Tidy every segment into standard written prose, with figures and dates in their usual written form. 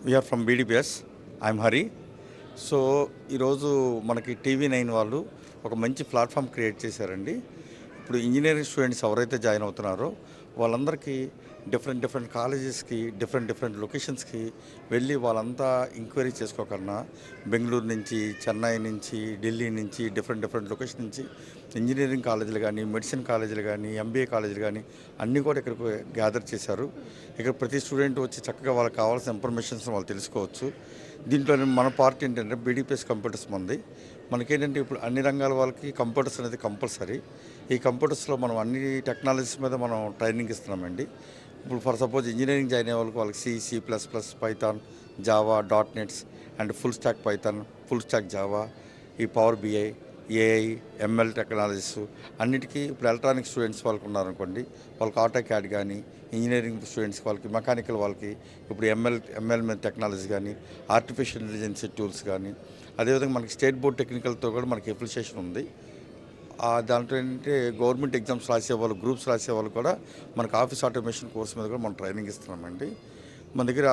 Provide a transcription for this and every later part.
We are from BDPS. I'm Hari. So ఈరోజు మనకి TV9 వాళ్ళు ఒక మంచి ప్లాట్ఫామ్ క్రియేట్ చేశారండి. ఇప్పుడు ఇంజనీరింగ్ స్టూడెంట్స్ ఎవరైతే జాయిన్ అవుతున్నారో వాళ్ళందరికీ డిఫరెంట్ కాలేజెస్కి డిఫరెంట్ లొకేషన్స్కి వెళ్ళి వాళ్ళంతా ఎంక్వైరీ చేసుకోకన్నా బెంగళూరు నుంచి, చెన్నై నుంచి, ఢిల్లీ నుంచి డిఫరెంట్ లొకేషన్ నుంచి ఇంజనీరింగ్ కాలేజీలు కానీ, మెడిసిన్ కాలేజీలు కానీ, ఎంబీఏ కాలేజీలు కానీ అన్నీ కూడా ఇక్కడికి గ్యాదర్ చేశారు. ఇక్కడ ప్రతి స్టూడెంట్ వచ్చి చక్కగా వాళ్ళకి కావాల్సిన ఇన్ఫర్మేషన్స్ వాళ్ళు తెలుసుకోవచ్చు. దీంట్లో మన పార్ట్ ఏంటంటే బీడీపీఎస్ కంప్యూటర్స్ మంది. మనకేంటంటే ఇప్పుడు అన్ని రంగాల వాళ్ళకి కంప్యూటర్స్ అనేది కంపల్సరీ. ఈ కంప్యూటర్స్లో మనం అన్ని టెక్నాలజీస్ మీద మనం ట్రైనింగ్ ఇస్తున్నామండి. ఇప్పుడు ఫర్ సపోజ్ ఇంజనీరింగ్ జాయిన్ అయ్యే వాళ్ళకి C++, Python, Java, .NETs and full stack Python, full stack Java, ఈ power BI, AI, ML technologies అన్నిటికీ ఇప్పుడు ఎలక్ట్రానిక్ స్టూడెంట్స్ వాళ్ళకి ఉన్నారనుకోండి, వాళ్ళకి AutoCAD కానీ, ఇంజనీరింగ్ స్టూడెంట్స్ వాళ్ళకి మెకానికల్ వాళ్ళకి ఇప్పుడు ML మీద టెక్నాలజీ కానీ, ఆర్టిఫిషియల్ ఇంటెలిజెన్స్ టూల్స్ కానీ, అదేవిధంగా మనకి స్టేట్ బోర్డ్ టెక్నికల్తో కూడా మనకి అప్లికేషన్ ఉంది. దాంట్లో ఏంటంటే గవర్నమెంట్ ఎగ్జామ్స్ రాసేవాళ్ళు, గ్రూప్స్ రాసేవాళ్ళు కూడా మనకు ఆఫీస్ ఆటోమేషన్ కోర్స్ మీద కూడా మనం ట్రైనింగ్ ఇస్తున్నామండి. మన దగ్గర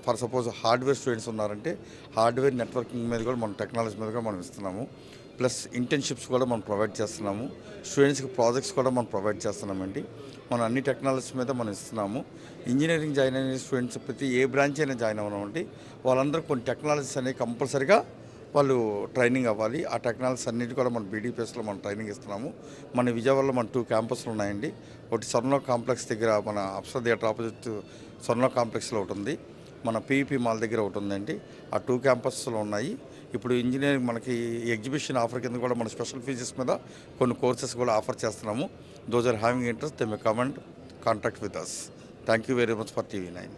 ఫర్ సపోజ్ హార్డ్వేర్ స్టూడెంట్స్ ఉన్నారంటే హార్డ్వేర్ నెట్వర్కింగ్ మీద కూడా మనం టెక్నాలజీ మీద కూడా మనం ఇస్తున్నాము. ప్లస్ ఇంటర్న్షిప్స్ కూడా మనం ప్రొవైడ్ చేస్తున్నాము. స్టూడెంట్స్కి ప్రాజెక్ట్స్ కూడా మనం ప్రొవైడ్ చేస్తున్నామండి. మనం అన్ని టెక్నాలజీస్ మీద మనం ఇస్తున్నాము. ఇంజనీరింగ్ జాయిన్ అయిన స్టూడెంట్స్ ప్రతి ఏ బ్రాంచ్ అయినా జాయిన్ అవ్వమండి, వాళ్ళందరూ కొన్ని టెక్నాలజీస్ అనేవి కంపల్సరీగా వాళ్ళు ట్రైనింగ్ అవ్వాలి. ఆ టెక్నాలజీస్ అన్నిటి కూడా మన బీడీపీఎస్లో మనం ట్రైనింగ్ ఇస్తున్నాము. మన విజయవాడలో మన 2 క్యాంపస్లు ఉన్నాయండి. ఒకటి స్వర్ణ కాంప్లెక్స్ దగ్గర మన అప్సర థియేటర్ ఆపోజిట్ స్వర్ణ కాంప్లెక్స్లో ఒకటి ఉంది. మన పీఈపీ మాల్ దగ్గర ఒకటి ఉందండి. ఆ 2 క్యాంపస్లో ఉన్నాయి. ఇప్పుడు ఇంజనీరింగ్ మనకి ఎగ్జిబిషన్ ఆఫర్ కింద కూడా మన స్పెషల్ ఫీజెస్ మీద కొన్ని కోర్సెస్ కూడా ఆఫర్ చేస్తున్నాము. Those are having interest they may come and contact with us. Thank you very much for TV9.